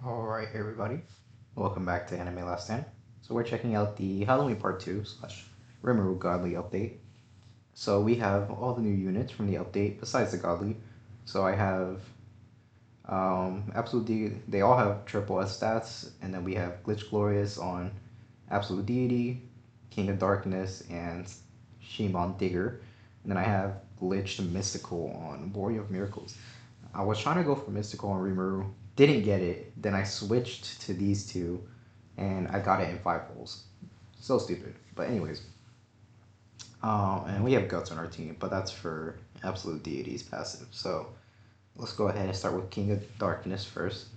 Alright everybody, welcome back to Anime Last Stand. So we're checking out the Halloween Part 2 slash Rimuru Godly update. So we have all the new units from the update besides the Godly. So I have Absolute Deity, they all have triple S stats, and then we have Glitch Glorious on Absolute Deity, King of Darkness, and Shimon Digger. And then I have Glitched Mystical on Warrior of Miracles. I was trying to go for Mystical on Rimuru, didn't get it. Then I switched to these two, and I got it in 5 holes. So stupid. But anyways, and we have Guts on our team, but that's for Absolute Deity's passive. So let's go ahead and start with King of Darkness first.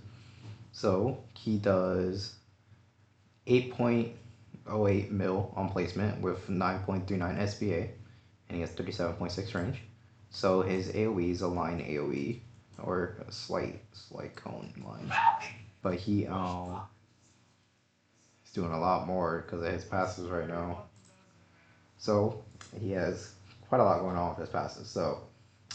So he does 8.08 mil on placement with 9.39 SBA, and he has 37.6 range. So his AoE is a line AoE, or a slight cone line. But he's doing a lot more because of his passes right now. So he has quite a lot going on with his passes. So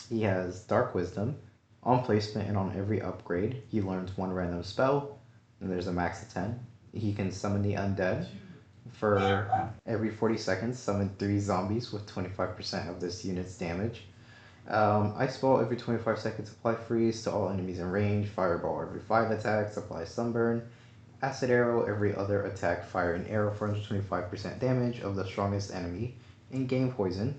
he has Dark Wisdom. On placement and on every upgrade, he learns 1 random spell, and there's a max of 10. He can summon the undead. For every 40 seconds, summon 3 zombies with 25% of this unit's damage. Ice Ball every 25 seconds, apply freeze to all enemies in range. Fireball every 5 attacks, apply sunburn. Acid Arrow every other attack, fire an arrow for 125% damage of the strongest enemy, and gain poison.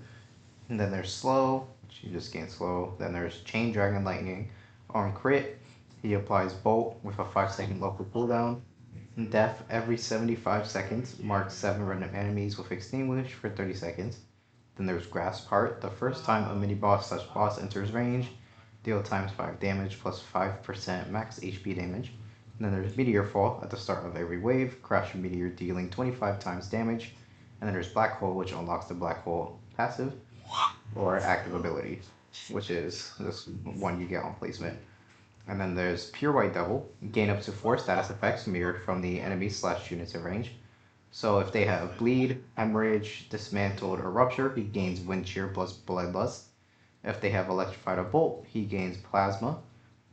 And then there's Slow, which you just gain slow. Then there's Chain Dragon Lightning. On crit, he applies Bolt with a 5-second local cooldown. Death every 75 seconds, marks 7 random enemies with Extinguish for 30 seconds. Then there's Grasp Heart. The first time a mini-boss/boss enters range, deal times 5 damage plus 5% max HP damage. And then there's Meteor Fall at the start of every wave, crash a meteor dealing 25 times damage. And then there's Black Hole, which unlocks the Black Hole passive or active ability, which is this one you get on placement. And then there's Pure White Devil, gain up to 4 status effects mirrored from the enemy/units in range. So if they have Bleed, Hemorrhage, Dismantled, or Rupture, he gains Wind Cheer plus Bloodlust. If they have Electrified or Bolt, he gains Plasma.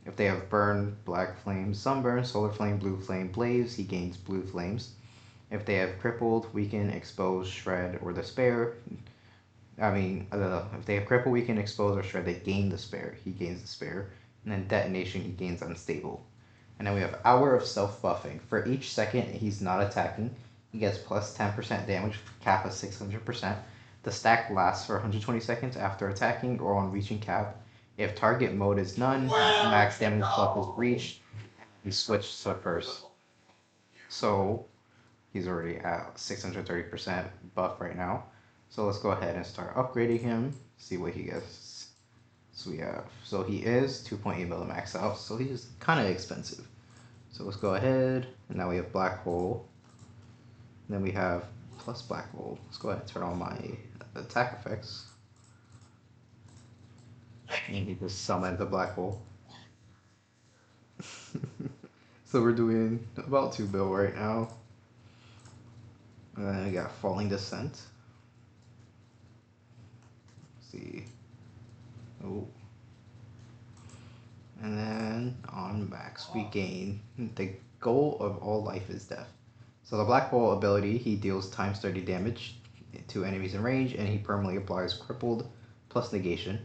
If they have Burn, Black Flame, Sunburn, Solar Flame, Blue Flame, Blaze, he gains Blue Flames. If they have Crippled, Weaken, Expose, Shred, or Despair, if they have Cripple, Weaken, Expose, or Shred, they gain Despair. He gains Despair. And then Detonation, he gains Unstable. And then we have Hour of Self-Buffing. For each second he's not attacking, he gets plus 10% damage, cap of 600%. The stack lasts for 120 seconds after attacking or on reaching cap. If target mode is none, max damage plus is reached, he switches to first. So he's already at 630% buff right now. So let's go ahead and start upgrading him, see what he gets. So he is 2.8 mil max out, so he's kind of expensive. So let's go ahead, and now we have Black Hole. And then we have plus Black Hole. Let's go ahead and turn on my attack effects. And he just summoned the Black Hole. So we're doing about 2 bill right now. And then we got Falling Descent. Let's see. Oh. And then on max we gain the goal of all life is death. So the Black Hole ability, he deals times 30 damage to enemies in range, and he permanently applies Crippled plus Negation.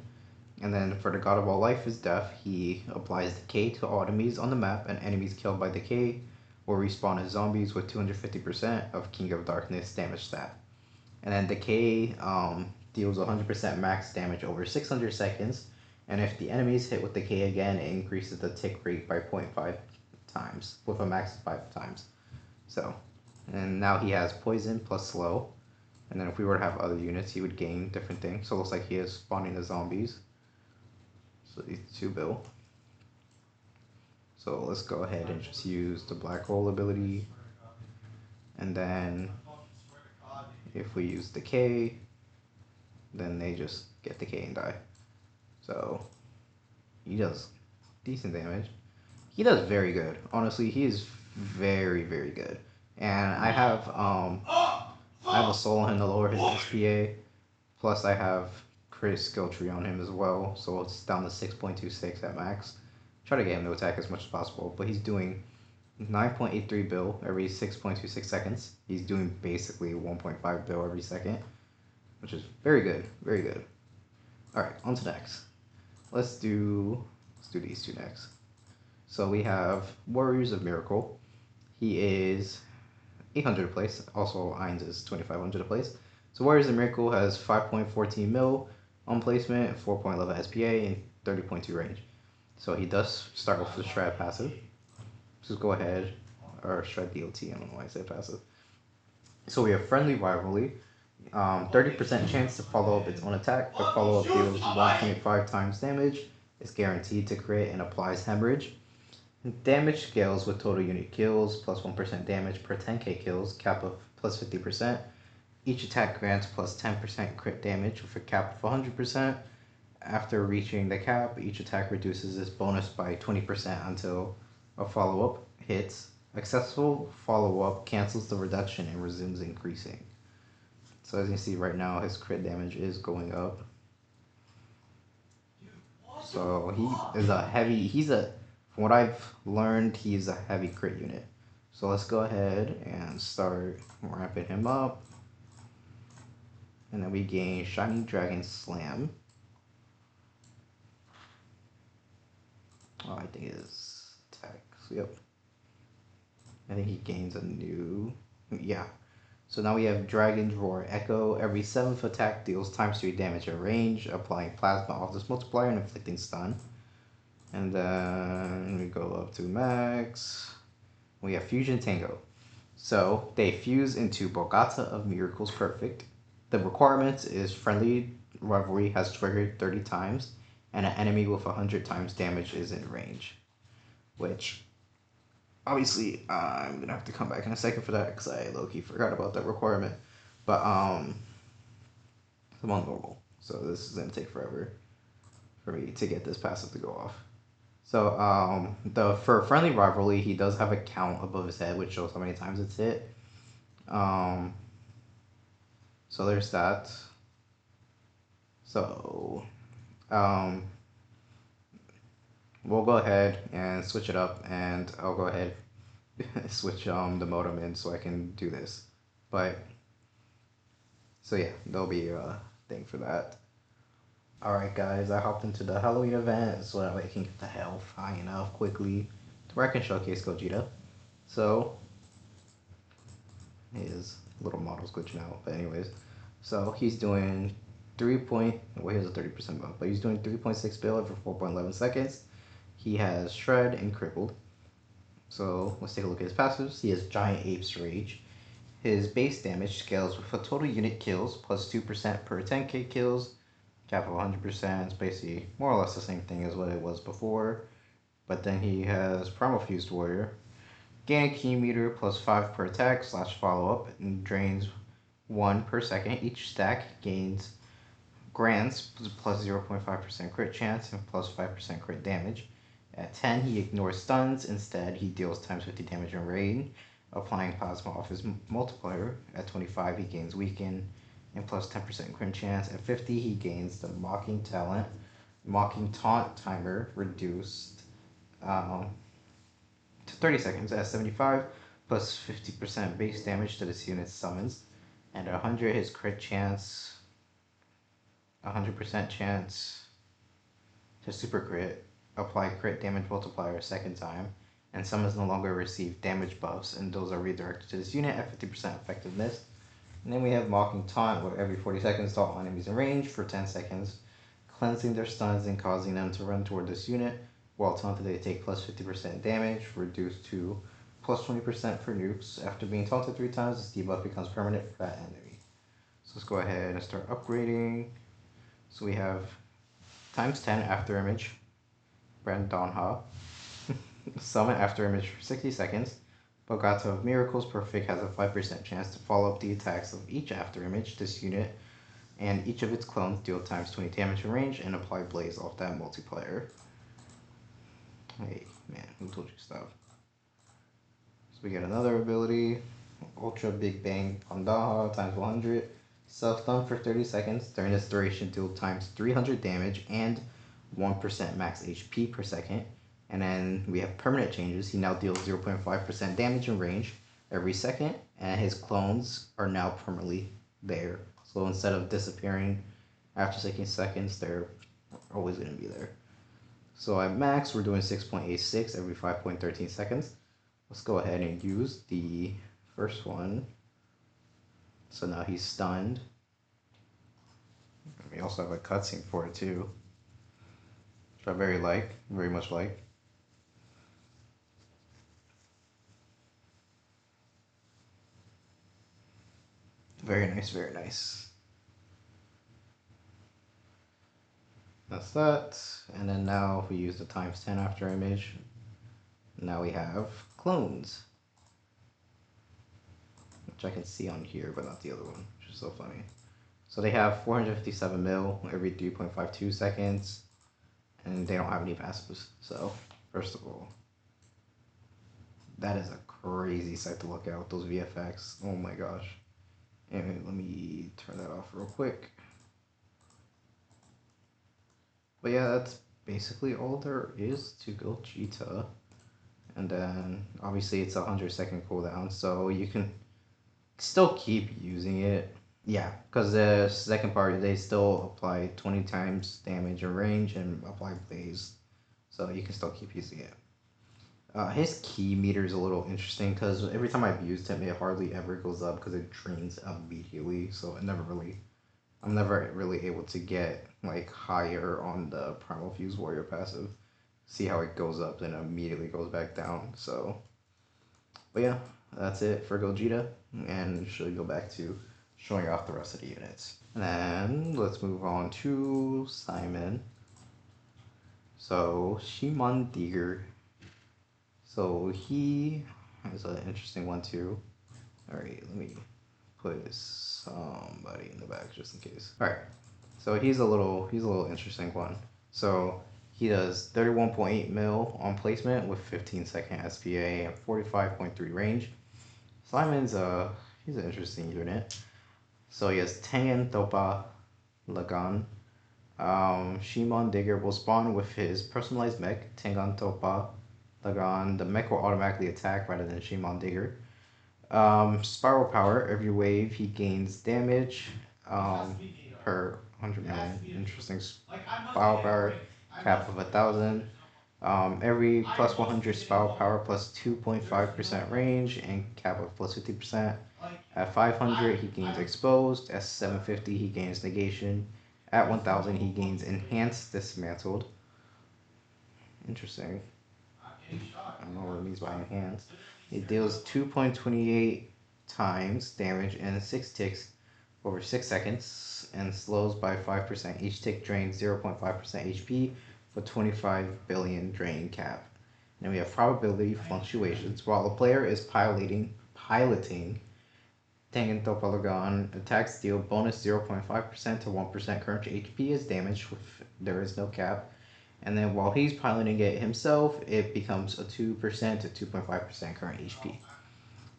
And then for the God of all life is death, he applies Decay to all enemies on the map, and enemies killed by Decay will respawn as zombies with 250% of King of Darkness damage stat. And then Decay deals 100% max damage over 600 seconds, and if the enemies hit with Decay again, it increases the tick rate by 0.5 times, with a max of 5 times. So, and now he has Poison plus Slow, and then if we were to have other units, he would gain different things. So it looks like he is spawning the zombies. So he's 2 bill. So let's go ahead and just use the Black Hole ability, and then if we use Decay, then they just get Decay and die. So he does decent damage. He does very good. Honestly, he is very, very good. And I have a soul on him to lower his SPA. Plus I have crit skill tree on him as well. So it's down to 6.26 at max. Try to get him to attack as much as possible, but he's doing 9.83 bill every 6.26 seconds. He's doing basically 1.5 bill every second, which is very good, very good. All right, on to next. Let's do these two next. So we have Warriors of Miracle. He is 800 a place. Also, Ainz is 2,500 a place. So Warriors of Miracle has 5.14 mil on placement, 4.11 SPA, and 30.2 range. So he does start off with Shred passive. Just go ahead, or Shred DOT, I don't know why I said passive. So we have Friendly Rivalry. 30% chance to follow up its own attack. The follow-up deals 1.5 times damage. It's guaranteed to crit and applies Hemorrhage. Damage scales with total unit kills, plus 1% damage per 10k kills, cap of plus 50%. Each attack grants plus 10% crit damage with a cap of 100%. After reaching the cap, each attack reduces this bonus by 20% until a follow-up hits. Successful follow-up cancels the reduction and resumes increasing. So as you can see right now, his crit damage is going up. So he is a heavy, from what I've learned, he's a heavy crit unit. So let's go ahead and start ramping him up. And then we gain Shining Dragon Slam. Oh, I think it is attack. So, yep. I think he gains a new, yeah. So now we have Dragon's Roar Echo. Every 7th attack deals times 3 damage at range, applying Plasma off this multiplier and inflicting stun. And then we go up to max. We have Fusion Tango. So they fuse into Bogata of Miracles Perfect. The requirement is Friendly Rivalry has triggered 30 times, and an enemy with 100 times damage is in range. Which, obviously, I'm going to have to come back in a second for that, because I low-key forgot about that requirement. But, I'm on normal, so this is going to take forever for me to get this passive to go off. So, for Friendly Rivalry, he does have a count above his head, which shows how many times it's hit. So there's that. So, we'll go ahead and switch it up, and I'll go ahead switch the modem in so I can do this. But, so yeah, there'll be a thing for that. Alright guys, I hopped into the Halloween event so that way I can get the health high enough quickly to where I can showcase Gogeta. So, his little model's glitching out, but anyways. So he's doing he has a 30% buff, but he's doing 3.6 bill for 4.11 seconds. He has Shred and Crippled. So let's take a look at his passives. He has Giant Ape's Rage. His base damage scales with a total unit kills plus 2% per 10k kills. Cap of 100%. It's basically more or less the same thing as what it was before. But then he has Primal Fused Warrior. Gain a key meter plus 5 per attack / follow-up and drains 1 per second. Each stack grants plus 0.5% crit chance and plus 5% crit damage. At 10, he ignores stuns. Instead, he deals times 50 damage in range, applying Plasma off his multiplier. At 25, he gains Weaken and plus 10% crit chance. At 50, he gains the Mocking Taunt timer reduced to 30 seconds. At 75, plus 50% base damage to this unit's summons. And at 100, his crit chance, 100% chance to super crit, apply crit damage multiplier a second time, and summons no longer receive damage buffs, and those are redirected to this unit at 50% effectiveness. And then we have Mocking Taunt, where every 40 seconds taunt all enemies in range for 10 seconds, cleansing their stuns and causing them to run toward this unit. While taunted, they take plus 50% damage, reduced to plus 20% for nukes. After being taunted 3 times, this debuff becomes permanent for that enemy. So let's go ahead and start upgrading. So we have times 10 after image, Brandonha. Summon after image for 60 seconds. Bogata of Miracles Perfect has a 5% chance to follow up the attacks of each after image. This unit and each of its clones deal times 20 damage in range and apply Blaze off that multiplier. Hey, man, who told you stuff? So we get another ability, Ultra Big Bang Pandaha times 100. Self-stun for 30 seconds. During this duration, deal times 300 damage and 1% max HP per second. And then we have permanent changes. He now deals 0.5% damage in range every second, and his clones are now permanently there. So instead of disappearing after 16 seconds, they're always going to be there. So at max, we're doing 6.86 every 5.13 seconds. Let's go ahead and use the first one. So now he's stunned. We also have a cutscene for it too, which I very much like. Very nice, very nice. That's that. And then now we use the ×10 after image. Now we have clones, which I can see on here, but not the other one, which is so funny. So they have 457 mil every 3.52 seconds, and they don't have any passives. So, first of all, that is a crazy sight to look at with those VFX. Oh my gosh. Anyway, let me turn that off real quick. But yeah, that's basically all there is to Gogeta. And then obviously it's a 100-second cooldown, so you can still keep using it. Yeah, because the second part, they still apply 20 times damage and range and apply blaze, so you can still keep using it. His key meter is a little interesting because every time I've used him, it hardly ever goes up because it drains immediately. So I'm never really able to get like higher on the Primal Fuse Warrior passive. See how it goes up and immediately goes back down. So, but yeah, that's it for Gogeta, and should go back to showing off the rest of the units. And then let's move on to Simon. So Shimon Digger. So he has an interesting one too. Alright, let me put somebody in the back just in case. Alright, so he's a little interesting one. So he does 31.8 mil on placement with 15-second SPA and 45.3 range. Simon's he's an interesting unit. So he has Tengen Toppa Lagan. Shimon Digger will spawn with his personalized mech, Tengen Toppa Lagan. The mech will automatically attack rather than Shimon Digger. Spiral power, every wave he gains damage per 100 million. Interesting. Spiral power, cap of 1,000. Every plus 100 spiral power plus 2.5% range and cap of plus 50%. At 500 he gains exposed. At 750 he gains negation. At 1000 he gains enhanced dismantled. Interesting. I don't know what it means by enhanced. It deals 2.28 times damage in 6 ticks over 6 seconds and slows by 5%. Each tick drains 0.5% HP for 25 billion drain cap. And then we have probability fluctuations. While the player is piloting Tengen Toppa Lagan, attacks deal bonus 0.5% to 1% current HP as damage if there is no cap. And then while he's piloting it himself, it becomes a 2% to 2.5% current HP.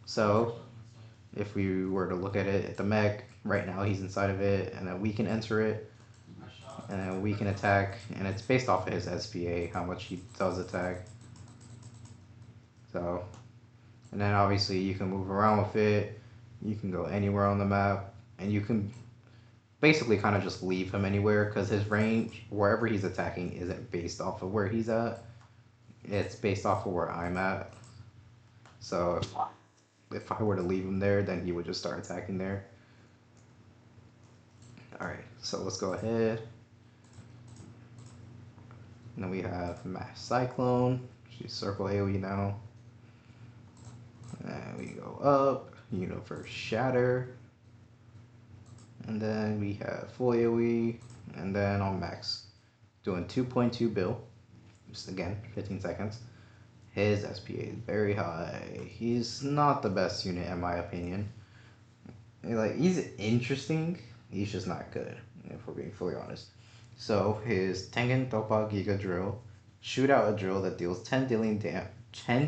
So if we were to look at it at the mech, right now he's inside of it, and then we can enter it, and then we can attack, and it's based off of his SPA, how much he does attack. So, and then obviously you can move around with it, you can go anywhere on the map, and you can basically kind of just leave him anywhere because his range, wherever he's attacking, isn't based off of where he's at. It's based off of where I'm at. So if I were to leave him there, then he would just start attacking there. Alright, so let's go ahead. And then we have Mass Cyclone. She's Circle AoE now. And we go up. Universe Shatter. And then we have full AoE. And then on max, doing 2.2 bill. Just again, 15 seconds. His SPA is very high. He's not the best unit in my opinion. Like, he's interesting. He's just not good, if we're being fully honest. So his Tengen Toppa Giga Drill, shoot out a drill that deals 10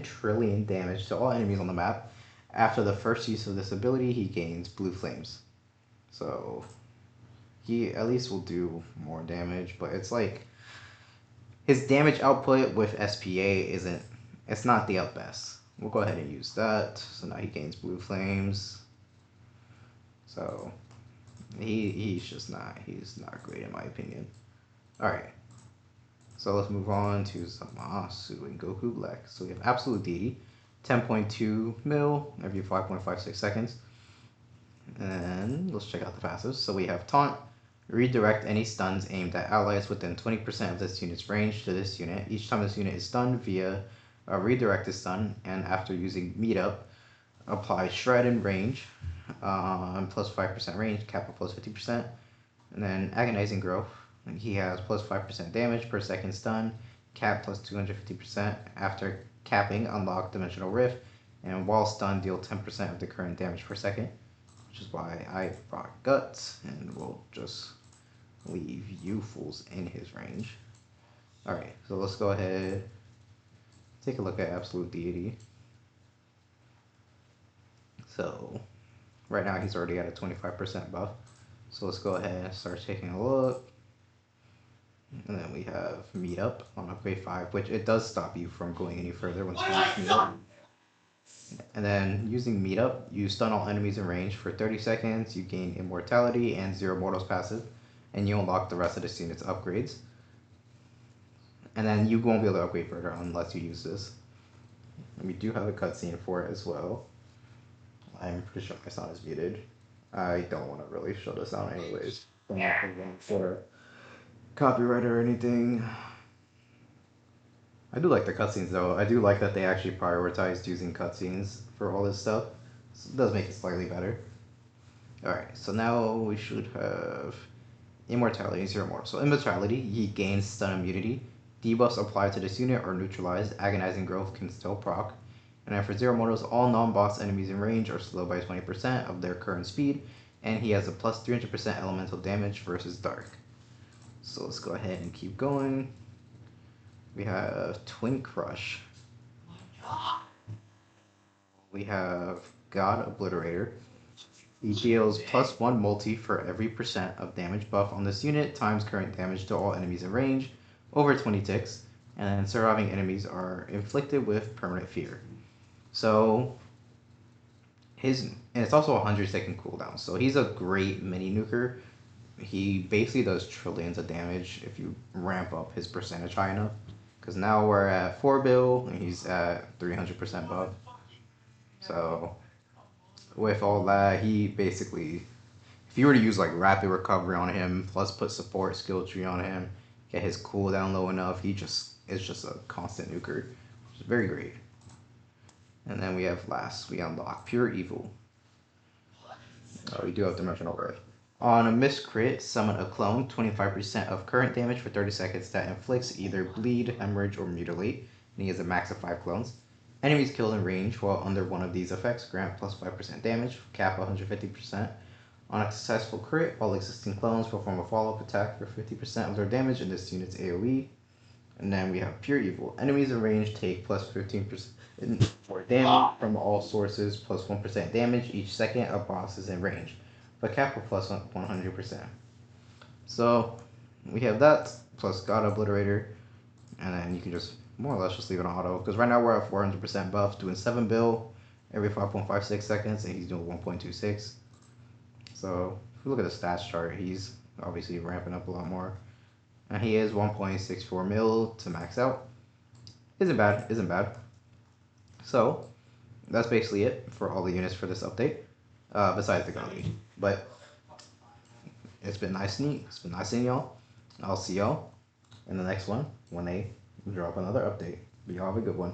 trillion damage to all enemies on the map. After the first use of this ability, he gains blue flames. So he at least will do more damage, but it's like his damage output with SPA it's not the best. We'll go ahead and use that. So now he gains blue flames. So he's not great in my opinion. Alright. So let's move on to Zamasu and Goku Black. So we have Absolute Deity, 10.2 mil every 5.56 seconds. And let's check out the passives. So we have Taunt, redirect any stuns aimed at allies within 20% of this unit's range to this unit. Each time this unit is stunned via a redirected stun, and after using Meetup, apply Shred in range, plus 5% range, Kappa plus 50%. And then Agonizing Growth, and he has plus 5% damage per second stun, cap plus 250%. After capping, unlock Dimensional Rift, and while stunned, deal 10% of the current damage per second, which is why I brought Guts, and we'll just leave you fools in his range. Alright, so let's go ahead, take a look at Absolute Deity. So, right now he's already at a 25% buff. So let's go ahead and start taking a look. And then we have Meetup on upgrade 5, which it does stop you from going any further once you use Meetup. And then using Meetup, you stun all enemies in range for 30 seconds, you gain Immortality and Zero Mortals passive, and you unlock the rest of this unit's upgrades. And then you won't be able to upgrade further unless you use this. And we do have a cutscene for it as well. I'm pretty sure my sound is muted. I don't want to really show the sound anyways. I'm not going for copyright or anything. I do like the cutscenes though. I do like that they actually prioritized using cutscenes for all this stuff. So it does make it slightly better. Alright, so now we should have Immortality, Zero Mortal. So Immortality, he gains stun immunity. Debuffs applied to this unit are neutralized. Agonizing Growth can still proc. And then for Zero Mortals, all non-boss enemies in range are slowed by 20% of their current speed. And he has a plus 300% elemental damage versus Dark. So let's go ahead and keep going. We have Twin Crush. We have God Obliterator. He deals plus 1 multi for every percent of damage buff on this unit times current damage to all enemies in range over 20 ticks. And then surviving enemies are inflicted with permanent fear. So and it's also a 100-second cooldown. So he's a great mini nuker. He basically does trillions of damage if you ramp up his percentage high enough. Because now we're at 4 bill and he's at 300% buff. So with all that, he basically, if you were to use like rapid recovery on him, plus put support skill tree on him, get his cooldown low enough, it's just a constant nuker, which is very great. And then we unlock Pure Evil. We do have Dimensional Rift. On a miss crit, summon a clone, 25% of current damage for 30 seconds that inflicts either bleed, hemorrhage, or mutilate, and he has a max of 5 clones. Enemies killed in range while under one of these effects grant plus 5% damage, cap 150%. On a successful crit, all existing clones perform a follow-up attack for 50% of their damage in this unit's AoE. And then we have Pure Evil. Enemies in range take plus 15% more damage from all sources, plus 1% damage each second a boss is in range, but cap plus 100%. So we have that, plus God Obliterator, and then you can just more or less just leave it on auto, because right now we're at 400% buff, doing 7 bill every 5.56 seconds, and he's doing 1.26. So if you look at the stats chart, he's obviously ramping up a lot more. And he is 1.64 mil to max out. Isn't bad. So that's basically it for all the units for this update, besides the Gandhi. But it's been nice seeing y'all. I'll see y'all in the next one when they drop another update. But y'all have a good one.